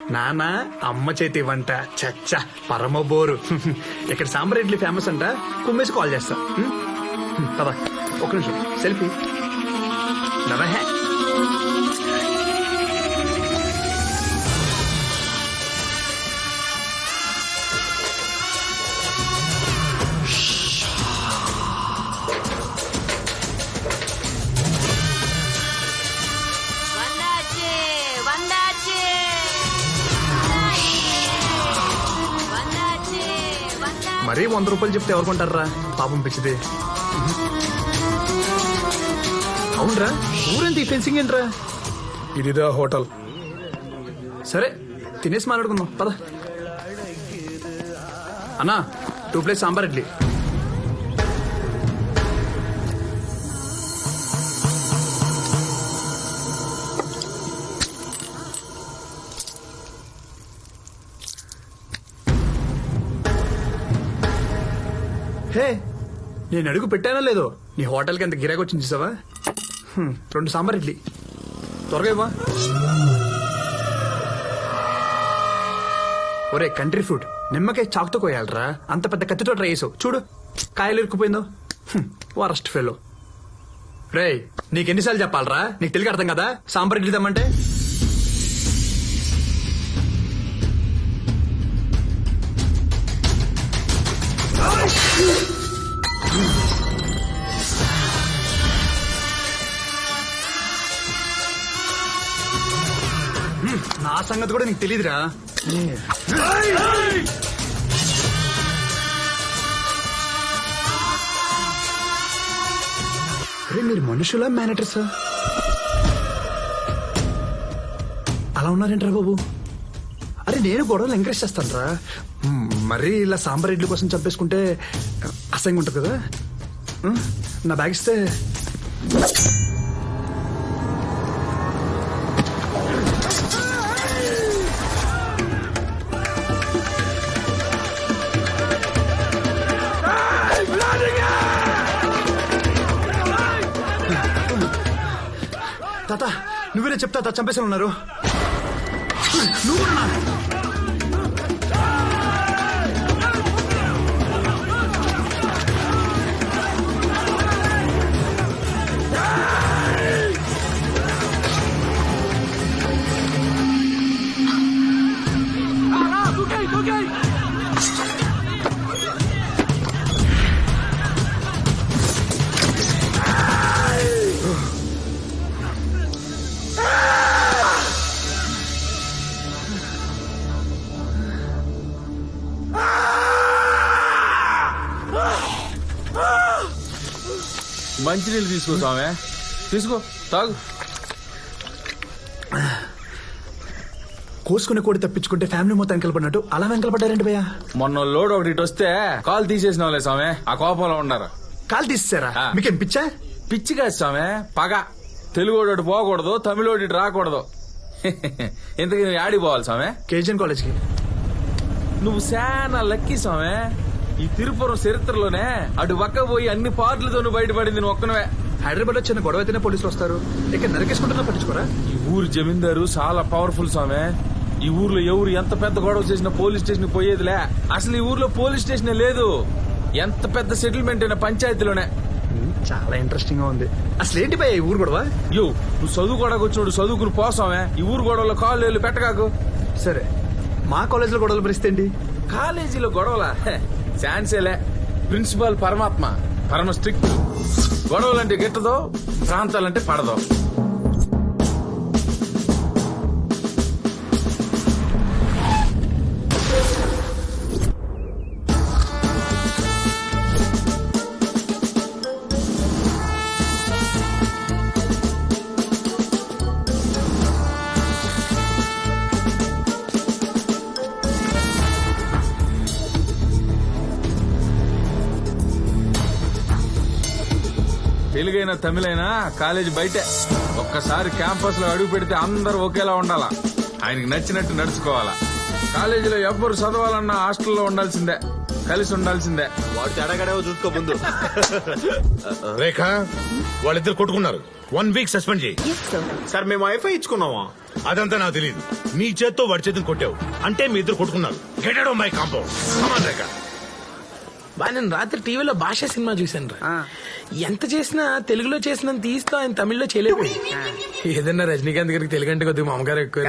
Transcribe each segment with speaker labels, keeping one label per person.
Speaker 1: నాన్న అమ్మ చేతి వంట చచ్చ పరమ బోరు. ఇక్కడ సాంబార్ ఇడ్లీ ఫేమస్ అంట, కుమ్మేసి కాల్ చేస్తా. పద ఒక నిమిషం సెల్ఫీ. నవహే మరీ 100 రూపాయలు చెప్తే ఎవరు కొంటారా పాపం పిచ్చిది. అవునరా ఊరంతా ఈ ఫెన్సింగ్ ఏంట్రా?
Speaker 2: ఇదిదా హోటల్.
Speaker 1: సరే తినేసి మాట్లాడుకుందాం పద. అన్నా 2 ప్లేట్స్ సాంబార్ ఇడ్లీ. హే నేను అడుగు పెట్టానో లేదో నీ హోటల్కి ఎంత గిరాకి వచ్చింది చూసావా? 2 సాంబార్ ఇడ్లీ త్వరగా ఇవ్వా. ఒరే కంట్రీ ఫ్రూట్ నిమ్మకాయ చాకుతో కోయాలరా, అంత పెద్ద కత్తితో ట్రై చేసావు చూడు కాయలు ఇరుక్కుపోయిందో. Worst fellow. రే నీకెన్నిసార్లు చెప్పాలరా, నీకు తెలియక అర్థం కదా సాంబార్ ఇడ్లీ తెమ్మంటే? నా సంగతి కూడా నీకు తెలీదురా. అరే మీరు మనుషులా మేనేటర్సా? అలా ఉన్నారేంట్రా బాబు? అరే నేను గొడవలు ఎంకరేజ్ చేస్తాను రా, మరీ ఇలా సాంబార్ ఇడ్లీ కోసం చంపేసుకుంటే అసహ్యంగా ఉంటుంది కదా. నా బ్యాగ్ ఇస్తే. తాత నువ్వేనే చెప్తా తాత చంపేసి ఉన్నారు. నువ్వు
Speaker 3: మంచినీళ్ళు తీసుకో స్వామి, తీసుకో తాగు.
Speaker 1: కోసుకునే కోడి తప్పించుకుంటే ఫ్యామిలీ మొత్తం వెంకలపడినట్టు అలా వెంకలపడ్డారండి భయ్యా.
Speaker 3: మొన్న లోడ్ ఒకటి ఇటు వస్తే కాలు తీసేసిన వాళ్ళే స్వామి, ఆ కోపంలో ఉన్నారు.
Speaker 1: కాలు తీసేసారా? మీకేం పిచ్చా?
Speaker 3: పిచ్చి కాదు స్వామి, పగ. తెలుగోడు పోకూడదు, తమిళోడి రాకూడదు. ఇంతకీ నువ్వు ఆడికి పోవాలి స్వామి?
Speaker 1: కేజీఎన్ కాలేజ్కి.
Speaker 3: నువ్వు శానా లక్కీ స్వామి. ఈ తిరుపురం చరిత్రలోనే అటు పక్క పోయి అన్ని పార్టీలతో నువ్వు బయటపడింది నువ్వు ఒక్కనవే.
Speaker 1: హైదరాబాద్ లో చిన్న గొడవ అయితేనే పోలీసులు వస్తారు, ఇక్కడ నరికేసుకుంటున్నా పట్టించుకోరా?
Speaker 3: ఈ ఊరు జమీందారు చాలా పవర్ఫుల్ స్వామి. ఈ ఊర్లో ఎవరు ఎంత పెద్ద గొడవ చేసినా పోలీస్ స్టేషన్ పోయేదిలే. అసలు ఈ ఊర్లో పోలీస్ స్టేషన్ లేదు. ఎంత పెద్ద సెటిల్మెంట్ అయినా పంచాయతీలోనే.
Speaker 1: చాలా ఇంట్రెస్టింగ్ గా ఉంది. అసలు ఏంటి భయ్యా ఈ ఊరు గొడవ?
Speaker 3: యో నువ్వు చదువు గొడవకు వచ్చినోడు చదువుకుని పోసామే. ఈ ఊరు గొడవలో కాళ్ళు పెట్టగాకు.
Speaker 1: సరే మా కాలేజీలో గొడవలు పరిస్థితి ఏంటి?
Speaker 3: కాలేజీలో గొడవలా? ఛాన్సేలే. ప్రిన్సిపాల్ పరమాత్మ, పరమ స్ట్రిక్ట్. గొడవలంటే గిట్టదో, ప్రాంతాలంటే పడదో. తెలుగైనా తమిళైనా కాలేజీ బయటే. ఒక్కసారి క్యాంపస్ లో అడుగు పెడితే అందరూ ఒకేలా ఉండాలా, ఆయనకి నచ్చినట్టు నడుచుకోవాలా. కాలేజీలో ఎవ్వరు చదవాలన్నా హాస్టల్లో ఉండాల్సిందే, కలిసి ఉండాల్సిందే.
Speaker 4: వాడు తేడాగడేవో చూసుకో ముందు.
Speaker 5: రేఖ వాళ్ళిద్దరు కొట్టుకున్నారు, 1 వీక్ సస్పెండ్ చేయి.
Speaker 4: సార్ మేము వైఫై ఇచ్చుకున్నామా?
Speaker 5: అదంతా నాకు తెలియదు. నీ చేత్తో వాడి చేతిని కొట్టావు అంటే మీ ఇద్దరు కొట్టుకున్నారు. Get out of my compound. Come on Rekha.
Speaker 6: బా నేను రాత్రి టీవీలో భాష సినిమా చూశాను రా. ఎంత చేసినా తెలుగులో చేసినంత తీస్తా ఆయన తమిళ్లో చేయలేదు. ఏదన్నా రజనీకాంత్ గారికి తెలుగు అంటే కొద్దిగా మామగారు ఎక్కువ.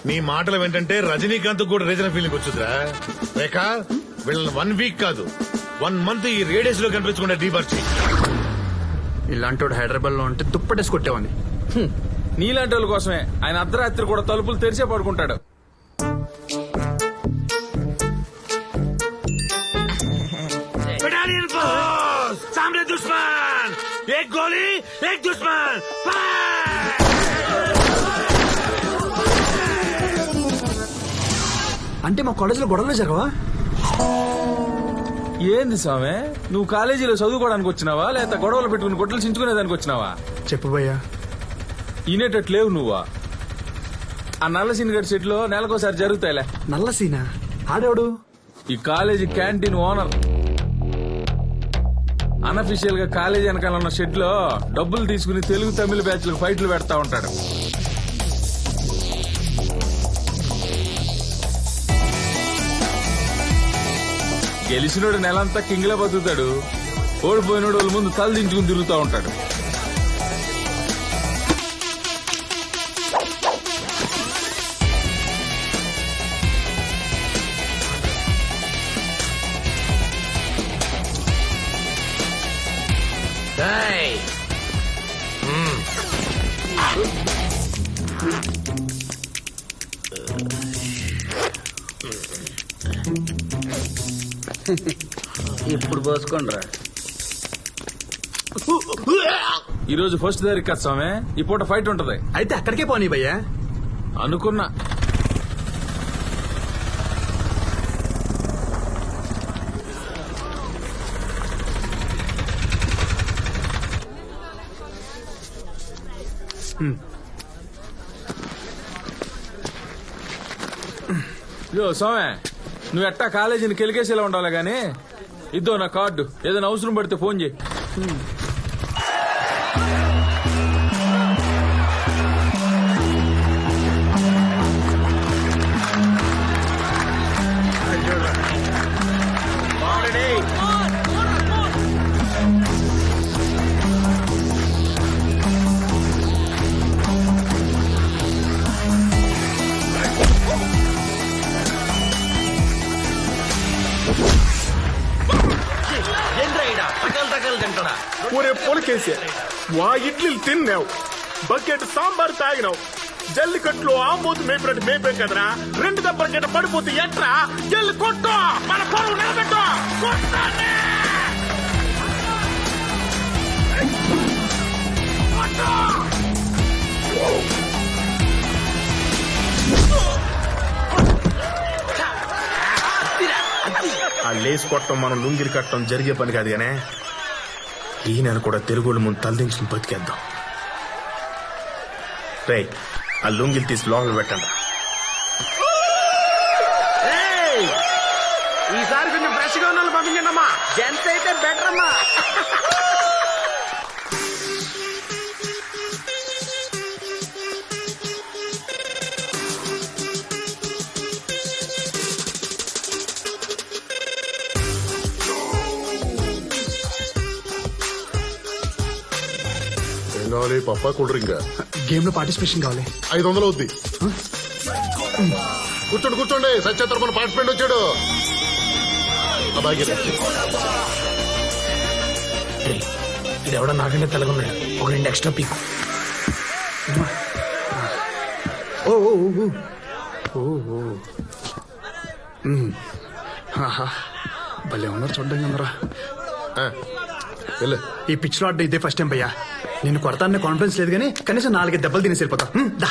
Speaker 5: నీ మాటలు ఏంటంటే రజనీకాంత్ కూడా రీజనల్ ఫీలింగ్ వచ్చిందిరా. రేఖ వీళ్ళని 1 వీక్ కాదు 1 మంత్ ఈ రేడియస్ లో కనిపించకుండా డీబార్ చేయి.
Speaker 1: ఇలాంటి హైదరాబాద్ లో ఉంటే తుప్పటేసి కొట్టేవాడిని.
Speaker 3: నీలాంటి వాళ్ళ కోసమే ఆయన అర్ధరాత్రి కూడా తలుపులు తెరిచే పడుకుంటాడు.
Speaker 5: Battalion force సామ్రే Dushman. ఏక్ గోలీ ఏక్ దుష్మన్.
Speaker 1: అంటే మా కాలేజీలో గొడవలు జరగవా?
Speaker 3: ఏంది స్వామి, నువ్వు కాలేజీలో చదువుకోవడానికి వచ్చినావా లేక గొడవలు పెట్టుకుని గొడ్డలు చించుకునేదానికి వచ్చినావా?
Speaker 1: చెప్పు భయ్యా.
Speaker 3: ఈనేటట్లేవు నువ్వా. ఆ నల్ల సినిగర్ సెట్లో నెలకోసారి జరుగుతాయిలే.
Speaker 1: నల్ల సీనా? ఆడేవాడు?
Speaker 3: ఈ కాలేజీ క్యాంటీన్ ఓనర్. అన్అఫీషియల్ గా కాలేజీ వెనకాల ఉన్న షెడ్ లో డబ్బులు తీసుకుని తెలుగు తమిళ బ్యాచ్లకు ఫైట్లు పెడతా ఉంటాడు. గెలిచినోడు నెలంతా కింగ్లా బతుకుతాడు, ఓడిపోయినోడు వాళ్ళ ముందు తల దించుకుని తిరుగుతూ ఉంటాడు.
Speaker 4: ఇప్పుడు పోసుకోండి రా.
Speaker 3: ఈ రోజు ఫస్ట్ తారీఖు కదా స్వామి, ఈ పూట ఫైట్ ఉంటది.
Speaker 1: అయితే అక్కడికే పోనీ భయ్యా.
Speaker 3: అనుకున్నా. యో సోమే, నువ్వు ఎట్టా కాలేజీని కెలికేసేలా ఉండాలి గానీ ఇద్దో నా కార్డు, ఏదైనా అవసరం పడితే ఫోన్ చేయి.
Speaker 2: ఒరే పొలకేసే, వా ఇడ్లీలు తిన్నావు, బకెట్ సాంబార్ తాగినావు, జల్లికట్లో ఆమోదు మేపినట్టు మేపాం కదరా. 2 దెబ్బల కింద పడిపోతే ఎట్రా? జల్లి కొట్టు, మన పొలం నిలబెట్టు. కొట్టానే. ఆ లేస్ కొట్టడం మనం లుంగిరి కట్టడం జరిగే పని కాదు గానే, ఈయన కూడా తెలుగుల ముందు తలదించుకుని బతికేద్దాం. రే, ఆ లుంగిలు తీసి లోపల పెట్టండి.
Speaker 6: ఈసారి కొంచెం ఫ్రెష్ గా ఉన్న పంపించండి అమ్మా. జెంట్స్ అయితే బెటర్ అమ్మా.
Speaker 2: ఏం కావాలి? పప్పా కూల్ డ్రింక్?
Speaker 1: గేమ్ లో పార్టిసిపేషన్ కావాలి.
Speaker 2: 500 అవుద్ది. కూర్చోండి కూర్చోండి, సత్య తరపున పార్టిసిపెంట్ వచ్చాడు.
Speaker 6: ఇది ఎవడో నాకంటే తెలగొన్నాడు. ఒక 2 ఎక్స్ట్రా పీకు.
Speaker 1: ఓ ఓ ఓ ఓ ఓ. ఆహా, భలే ఉన్నారు చూడ్డానికి అందరా. ఈ పిచ్ లో ఆడడం ఇదే ఫస్ట్ టైం భయ్యా. నేను కొడతాననే కాన్ఫిడెన్స్ లేదు కానీ కనీసం 4 దెబ్బలు తినేసి వెళ్ళిపోతా. దా.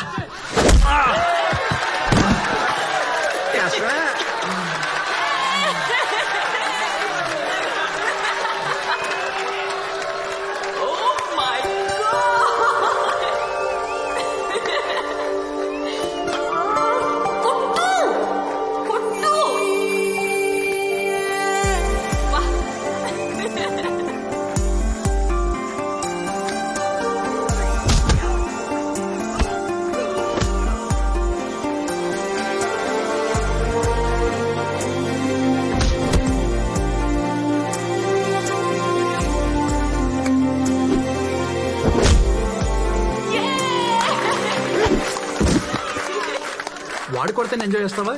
Speaker 1: వాడు కొడితే ఎంజాయ్ చేస్తావా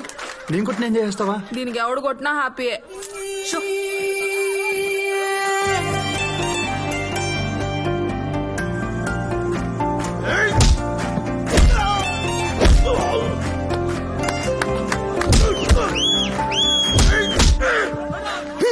Speaker 1: నేను కొట్టిన ఎంజాయ్ చేస్తావా
Speaker 7: దీనికి ఎవడు కొట్టినా హ్యాపీయే